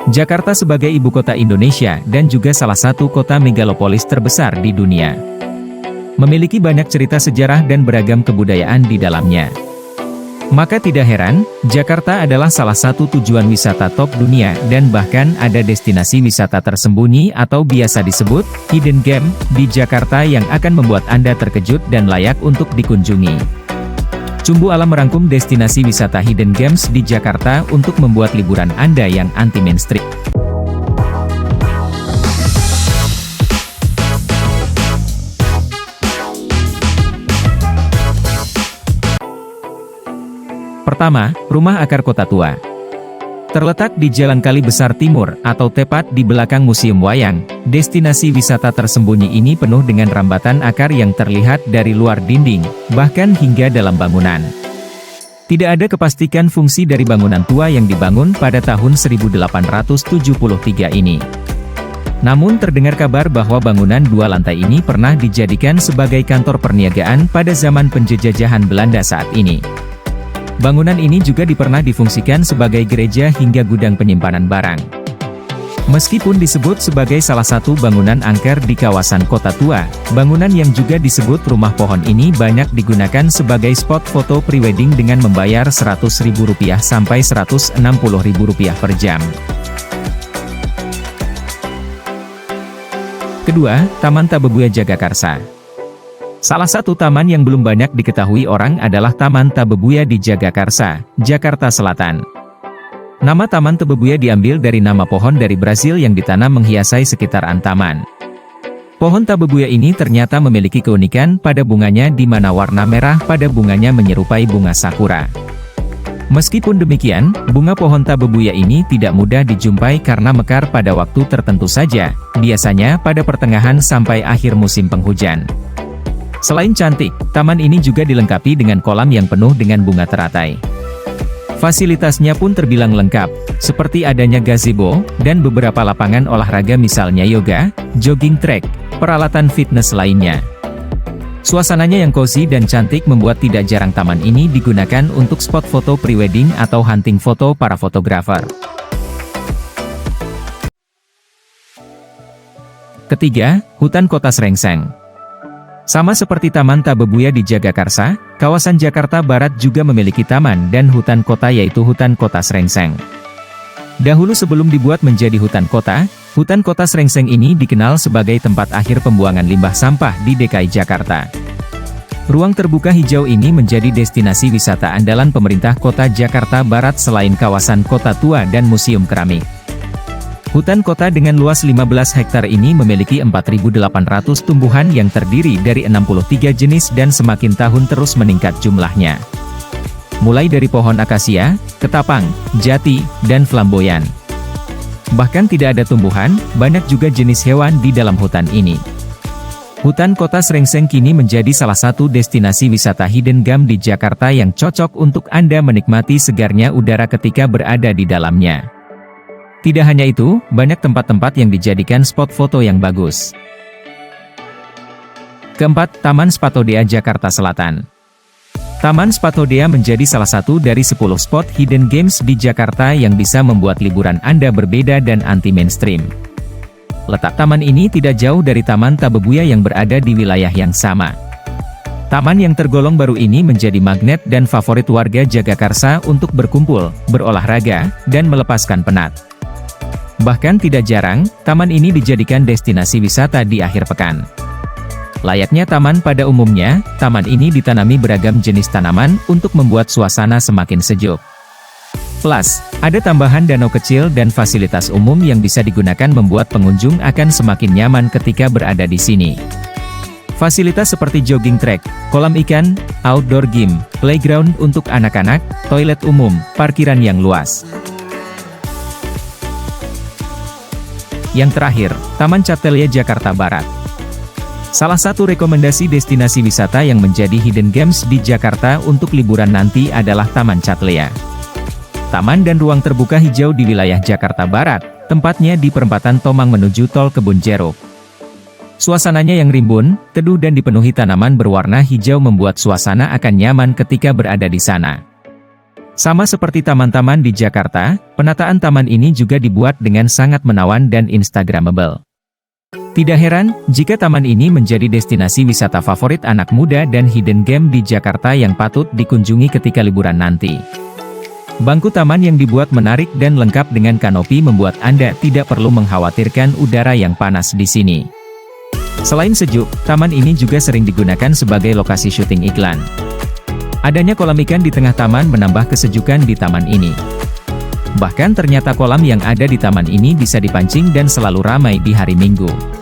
Jakarta sebagai ibu kota Indonesia dan juga salah satu kota megalopolis terbesar di dunia. Memiliki banyak cerita sejarah dan beragam kebudayaan di dalamnya. Maka tidak heran, Jakarta adalah salah satu tujuan wisata top dunia dan bahkan ada destinasi wisata tersembunyi atau biasa disebut hidden gem di Jakarta yang akan membuat Anda terkejut dan layak untuk dikunjungi. Cumbu Alam merangkum destinasi wisata hidden gems di Jakarta untuk membuat liburan Anda yang anti-mainstream. Pertama, Rumah Akar Kota Tua. Terletak di Jalan Kali Besar Timur, atau tepat di belakang Museum Wayang, destinasi wisata tersembunyi ini penuh dengan rambatan akar yang terlihat dari luar dinding, bahkan hingga dalam bangunan. Tidak ada kepastian fungsi dari bangunan tua yang dibangun pada tahun 1873 ini. Namun terdengar kabar bahwa bangunan dua lantai ini pernah dijadikan sebagai kantor perniagaan pada zaman penjajahan Belanda saat ini. Bangunan ini juga pernah difungsikan sebagai gereja hingga gudang penyimpanan barang. Meskipun disebut sebagai salah satu bangunan angker di kawasan Kota Tua, bangunan yang juga disebut Rumah Pohon ini banyak digunakan sebagai spot foto prewedding dengan membayar Rp100.000 sampai Rp160.000 per jam. Kedua, Taman Tabebuya Jagakarsa. Salah satu taman yang belum banyak diketahui orang adalah Taman Tabebuya di Jagakarsa, Jakarta Selatan. Nama Taman Tabebuya diambil dari nama pohon dari Brasil yang ditanam menghiasi sekitaran taman. Pohon tabebuya ini ternyata memiliki keunikan pada bunganya di mana warna merah pada bunganya menyerupai bunga sakura. Meskipun demikian, bunga pohon tabebuya ini tidak mudah dijumpai karena mekar pada waktu tertentu saja, biasanya pada pertengahan sampai akhir musim penghujan. Selain cantik, taman ini juga dilengkapi dengan kolam yang penuh dengan bunga teratai. Fasilitasnya pun terbilang lengkap, seperti adanya gazebo, dan beberapa lapangan olahraga misalnya yoga, jogging track, peralatan fitness lainnya. Suasananya yang cozy dan cantik membuat tidak jarang taman ini digunakan untuk spot foto prewedding atau hunting foto para fotografer. Ketiga, Hutan Kota Srengseng. Sama seperti Taman Tabebuya di Jagakarsa, kawasan Jakarta Barat juga memiliki taman dan hutan kota yaitu Hutan Kota Srengseng. Dahulu sebelum dibuat menjadi hutan Kota Srengseng ini dikenal sebagai tempat akhir pembuangan limbah sampah di DKI Jakarta. Ruang terbuka hijau ini menjadi destinasi wisata andalan pemerintah kota Jakarta Barat selain kawasan Kota Tua dan Museum Keramik. Hutan kota dengan luas 15 hektar ini memiliki 4.800 tumbuhan yang terdiri dari 63 jenis dan semakin tahun terus meningkat jumlahnya. Mulai dari pohon akasia, ketapang, jati, dan flamboyan. Bahkan tidak ada tumbuhan, banyak juga jenis hewan di dalam hutan ini. Hutan Kota Srengseng kini menjadi salah satu destinasi wisata hidden gem di Jakarta yang cocok untuk Anda menikmati segarnya udara ketika berada di dalamnya. Tidak hanya itu, banyak tempat-tempat yang dijadikan spot foto yang bagus. Keempat, Taman Spatodea Jakarta Selatan. Taman Spatodea menjadi salah satu dari 10 spot hidden gems di Jakarta yang bisa membuat liburan Anda berbeda dan anti-mainstream. Letak taman ini tidak jauh dari Taman Tabebuya yang berada di wilayah yang sama. Taman yang tergolong baru ini menjadi magnet dan favorit warga Jagakarsa untuk berkumpul, berolahraga, dan melepaskan penat. Bahkan tidak jarang, taman ini dijadikan destinasi wisata di akhir pekan. Layaknya taman pada umumnya, taman ini ditanami beragam jenis tanaman untuk membuat suasana semakin sejuk. Plus, ada tambahan danau kecil dan fasilitas umum yang bisa digunakan membuat pengunjung akan semakin nyaman ketika berada di sini. Fasilitas seperti jogging track, kolam ikan, outdoor gym, playground untuk anak-anak, toilet umum, parkiran yang luas. Yang terakhir, Taman Catelia Jakarta Barat. Salah satu rekomendasi destinasi wisata yang menjadi hidden gems di Jakarta untuk liburan nanti adalah Taman Catelia. Taman dan ruang terbuka hijau di wilayah Jakarta Barat, tempatnya di perempatan Tomang menuju Tol Kebun Jeruk. Suasananya yang rimbun, teduh dan dipenuhi tanaman berwarna hijau membuat suasana akan nyaman ketika berada di sana. Sama seperti taman-taman di Jakarta, penataan taman ini juga dibuat dengan sangat menawan dan instagramable. Tidak heran, jika taman ini menjadi destinasi wisata favorit anak muda dan hidden gem di Jakarta yang patut dikunjungi ketika liburan nanti. Bangku taman yang dibuat menarik dan lengkap dengan kanopi membuat Anda tidak perlu mengkhawatirkan udara yang panas di sini. Selain sejuk, taman ini juga sering digunakan sebagai lokasi syuting iklan. Adanya kolam ikan di tengah taman menambah kesejukan di taman ini. Bahkan ternyata kolam yang ada di taman ini bisa dipancing dan selalu ramai di hari Minggu.